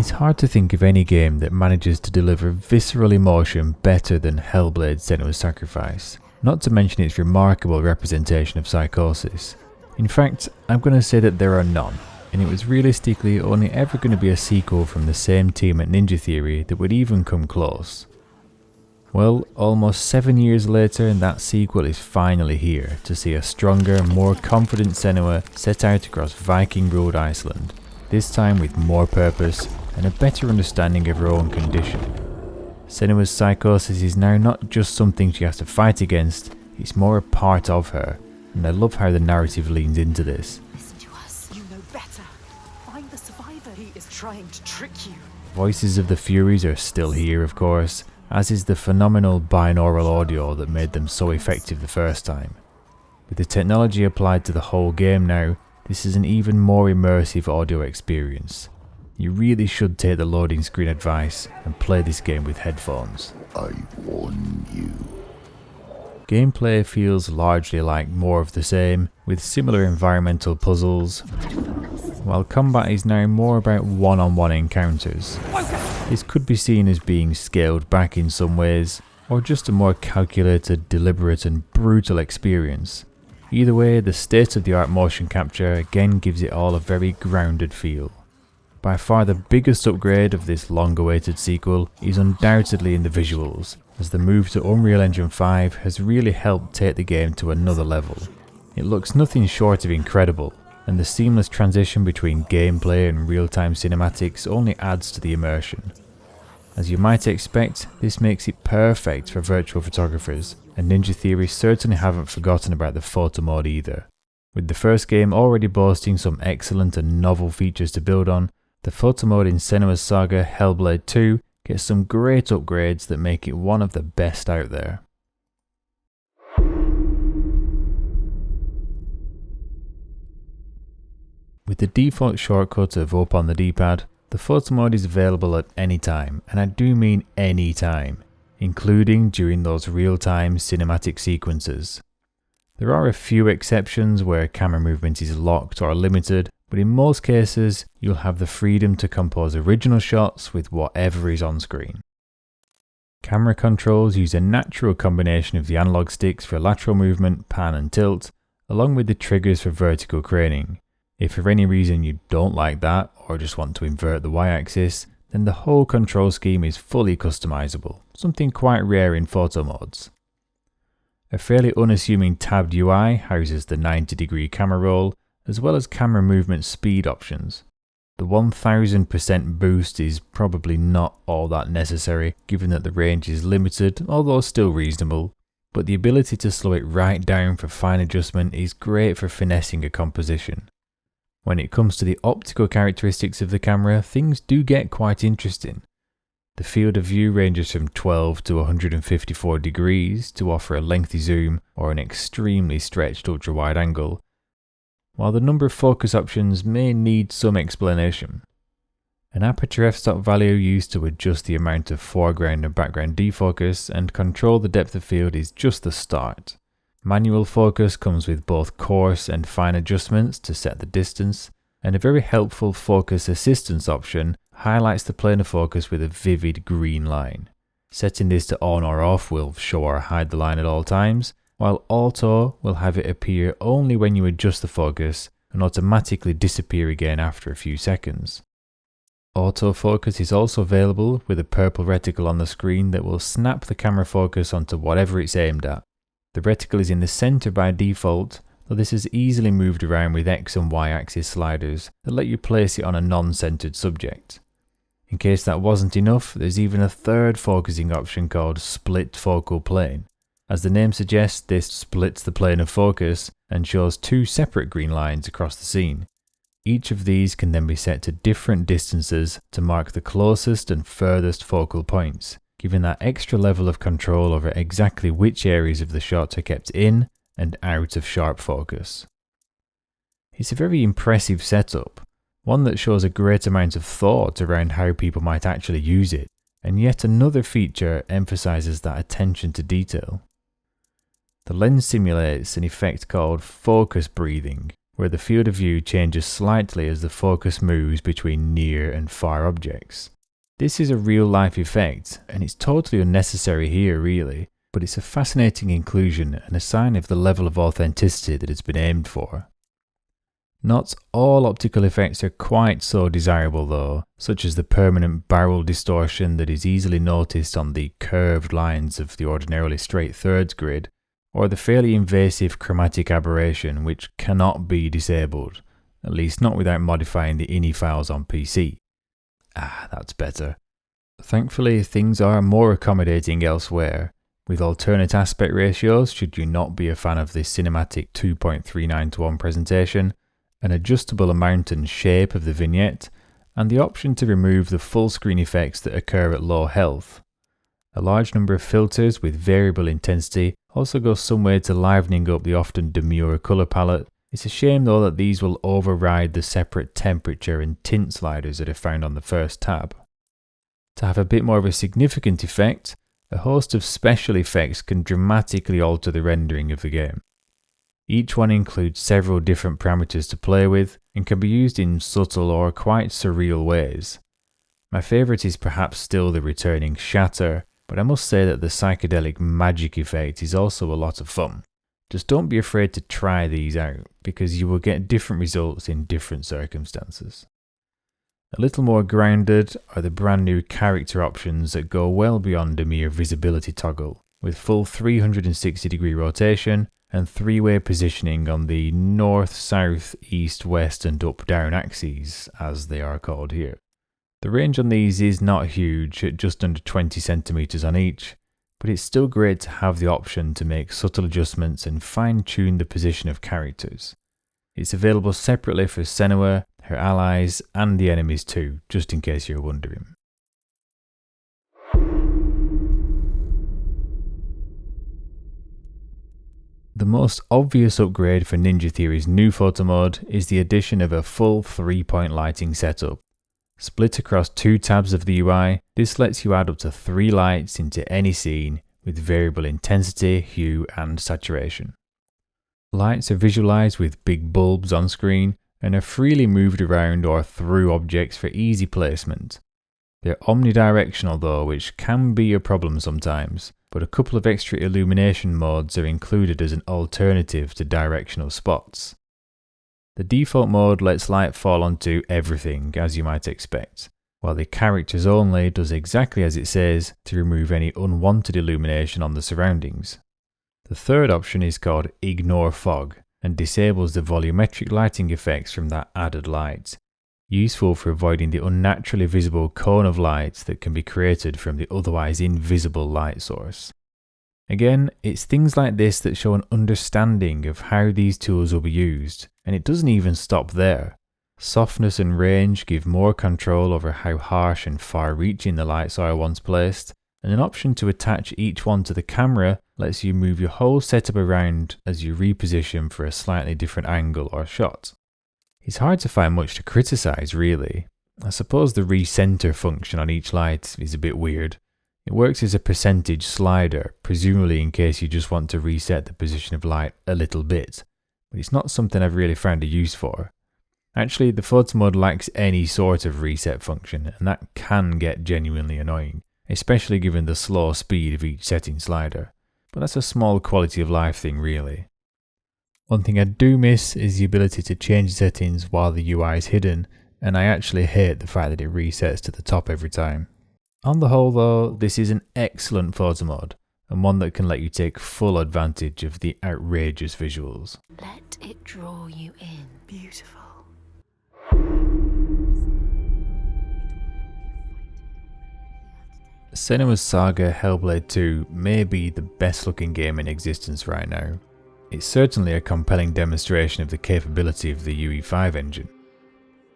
It's hard to think of any game that manages to deliver visceral emotion better than Hellblade: Senua's Sacrifice, not to mention its remarkable representation of psychosis. In fact, I'm going to say that there are none, and it was realistically only ever going to be a sequel from the same team at Ninja Theory that would even come close. Well, almost 7 years later, that sequel is finally here to see a stronger, more confident Senua set out across Viking-ruled Iceland, this time with more purpose and a better understanding of her own condition. Senua's psychosis is now not just something she has to fight against, it's more a part of her, and I love how the narrative leans into this. Listen to us, you know better. Find the survivor. He is trying to trick you. Voices of the Furies are still here, of course, as is the phenomenal binaural audio that made them so effective the first time. With the technology applied to the whole game now, this is an even more immersive audio experience. You really should take the loading screen advice and play this game with headphones. I warn you. Gameplay feels largely like more of the same, with similar environmental puzzles, while combat is now more about one-on-one encounters. This could be seen as being scaled back in some ways, or just a more calculated, deliberate and brutal experience. Either way, the state-of-the-art motion capture again gives it all a very grounded feel. By far the biggest upgrade of this long-awaited sequel is undoubtedly in the visuals, as the move to Unreal Engine 5 has really helped take the game to another level. It looks nothing short of incredible, and the seamless transition between gameplay and real-time cinematics only adds to the immersion. As you might expect, this makes it perfect for virtual photographers, and Ninja Theory certainly haven't forgotten about the photo mode either. With the first game already boasting some excellent and novel features to build on, the photo mode in SENUA'S Saga Hellblade 2 gets some great upgrades that make it one of the best out there. With the default shortcut of up on the D-pad, the photo mode is available at any time, and I do mean any time, including during those real-time cinematic sequences. There are a few exceptions where camera movement is locked or limited, but in most cases, you'll have the freedom to compose original shots with whatever is on screen. Camera controls use a natural combination of the analog sticks for lateral movement, pan and tilt, along with the triggers for vertical craning. If for any reason you don't like that, or just want to invert the y-axis, then the whole control scheme is fully customizable, something quite rare in photo modes. A fairly unassuming tabbed UI houses the 90-degree camera roll, as well as camera movement speed options. The 1000% boost is probably not all that necessary, given that the range is limited, although still reasonable, but the ability to slow it right down for fine adjustment is great for finessing a composition. When it comes to the optical characteristics of the camera, things do get quite interesting. The field of view ranges from 12 to 154 degrees to offer a lengthy zoom or an extremely stretched ultra-wide angle, while the number of focus options may need some explanation. An aperture f-stop value used to adjust the amount of foreground and background defocus and control the depth of field is just the start. Manual focus comes with both coarse and fine adjustments to set the distance, and a very helpful focus assistance option highlights the plane of focus with a vivid green line. Setting this to on or off will show or hide the line at all times, while auto will have it appear only when you adjust the focus and automatically disappear again after a few seconds. Autofocus is also available with a purple reticle on the screen that will snap the camera focus onto whatever it's aimed at. The reticle is in the center by default, though this is easily moved around with X and Y axis sliders that let you place it on a non-centered subject. In case that wasn't enough, there's even a third focusing option called Split Focal Plane. As the name suggests, this splits the plane of focus and shows two separate green lines across the scene. Each of these can then be set to different distances to mark the closest and furthest focal points, giving that extra level of control over exactly which areas of the shot are kept in and out of sharp focus. It's a very impressive setup, one that shows a great amount of thought around how people might actually use it, and yet another feature emphasizes that attention to detail. The lens simulates an effect called focus breathing, where the field of view changes slightly as the focus moves between near and far objects. This is a real-life effect, and it's totally unnecessary here really, but it's a fascinating inclusion and a sign of the level of authenticity that has been aimed for. Not all optical effects are quite so desirable though, such as the permanent barrel distortion that is easily noticed on the curved lines of the ordinarily straight thirds grid, or the fairly invasive chromatic aberration which cannot be disabled, at least not without modifying the INI files on PC. That's better. Thankfully, things are more accommodating elsewhere, with alternate aspect ratios should you not be a fan of the cinematic 2.39:1 presentation, an adjustable amount and shape of the vignette, and the option to remove the full screen effects that occur at low health. A large number of filters with variable intensity also go some way to livening up the often demure colour palette. It's a shame though that these will override the separate temperature and tint sliders that are found on the first tab. To have a bit more of a significant effect, a host of special effects can dramatically alter the rendering of the game. Each one includes several different parameters to play with and can be used in subtle or quite surreal ways. My favourite is perhaps still the returning shatter, but I must say that the psychedelic magic effect is also a lot of fun. Just don't be afraid to try these out, because you will get different results in different circumstances. A little more grounded are the brand new character options that go well beyond a mere visibility toggle, with full 360-degree rotation and three-way positioning on the north, south, east, west and up-down axes, as they are called here. The range on these is not huge, at just under 20 centimeters on each, but it's still great to have the option to make subtle adjustments and fine-tune the position of characters. It's available separately for SENUA, her allies, and the enemies too, just in case you're wondering. The most obvious upgrade for Ninja Theory's new photo mode is the addition of a full 3-point lighting setup. Split across 2 tabs of the UI, this lets you add up to 3 lights into any scene with variable intensity, hue and saturation. Lights are visualized with big bulbs on screen and are freely moved around or through objects for easy placement. They're omnidirectional though, which can be a problem sometimes, but a couple of extra illumination modes are included as an alternative to directional spots. The default mode lets light fall onto everything, as you might expect, while the characters only does exactly as it says to remove any unwanted illumination on the surroundings. The third option is called Ignore Fog and disables the volumetric lighting effects from that added light, useful for avoiding the unnaturally visible cone of light that can be created from the otherwise invisible light source. Again, it's things like this that show an understanding of how these tools will be used, and it doesn't even stop there. Softness and range give more control over how harsh and far-reaching the lights are once placed, and an option to attach each one to the camera lets you move your whole setup around as you reposition for a slightly different angle or shot. It's hard to find much to criticize really. I suppose the recenter function on each light is a bit weird. It works as a percentage slider, presumably in case you just want to reset the position of light a little bit, but it's not something I've really found a use for. Actually, the photo mode lacks any sort of reset function, and that can get genuinely annoying, especially given the slow speed of each setting slider, but that's a small quality of life thing really. One thing I do miss is the ability to change settings while the UI is hidden, and I actually hate the fact that it resets to the top every time. On the whole though, this is an excellent photo mode, and one that can let you take full advantage of the outrageous visuals. Let it draw you in. Beautiful. SENUA'S Saga Hellblade 2 may be the best looking game in existence right now. It's certainly a compelling demonstration of the capability of the UE5 engine.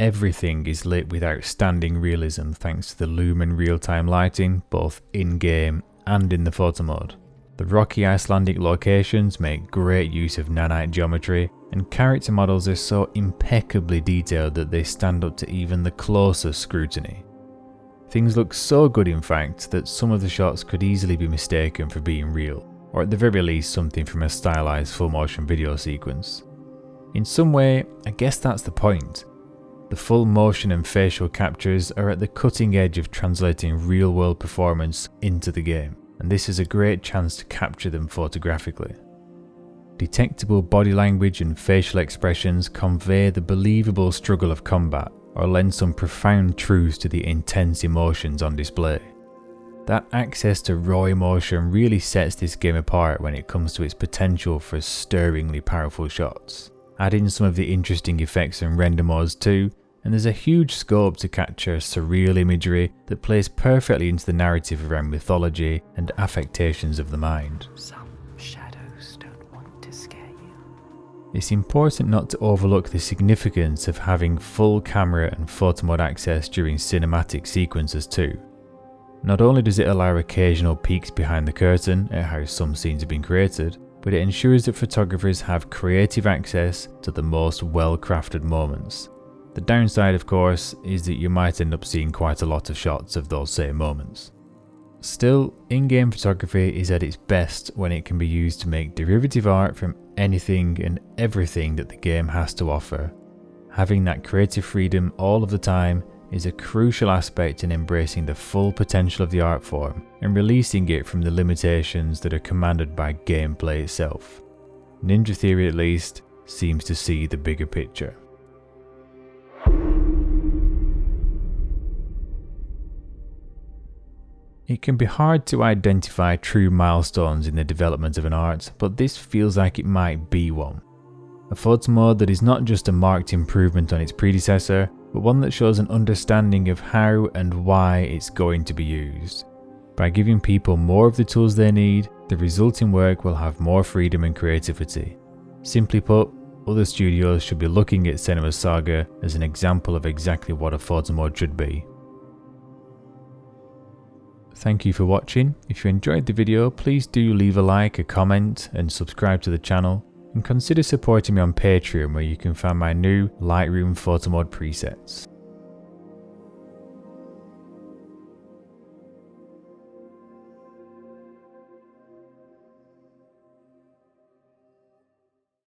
Everything is lit with outstanding realism thanks to the Lumen real-time lighting, both in-game and in the photo mode. The rocky Icelandic locations make great use of nanite geometry, and character models are so impeccably detailed that they stand up to even the closest scrutiny. Things look so good in fact that some of the shots could easily be mistaken for being real, or at the very least something from a stylized full motion video sequence. In some way, I guess that's the point. The full motion and facial captures are at the cutting edge of translating real-world performance into the game, and this is a great chance to capture them photographically. Detectable body language and facial expressions convey the believable struggle of combat, or lend some profound truth to the intense emotions on display. That access to raw emotion really sets this game apart when it comes to its potential for stirringly powerful shots. Add in some of the interesting effects and render modes too, and there's a huge scope to capture surreal imagery that plays perfectly into the narrative around mythology and affectations of the mind. Some shadows don't want to scare you. It's important not to overlook the significance of having full camera and photo mode access during cinematic sequences too. Not only does it allow occasional peeks behind the curtain at how some scenes have been created, but it ensures that photographers have creative access to the most well-crafted moments. The downside, of course, is that you might end up seeing quite a lot of shots of those same moments. Still, in-game photography is at its best when it can be used to make derivative art from anything and everything that the game has to offer. Having that creative freedom all of the time is a crucial aspect in embracing the full potential of the art form and releasing it from the limitations that are commanded by gameplay itself. Ninja Theory, at least, seems to see the bigger picture. It can be hard to identify true milestones in the development of an art, but this feels like it might be one. A photo mode that is not just a marked improvement on its predecessor, but one that shows an understanding of how and why it's going to be used. By giving people more of the tools they need, the resulting work will have more freedom and creativity. Simply put, other studios should be looking at SENUA'S Saga as an example of exactly what a photo mode should be. Thank you for watching. If you enjoyed the video, please do leave a like, a comment, and subscribe to the channel. And consider supporting me on Patreon, where you can find my new Lightroom photo mode presets.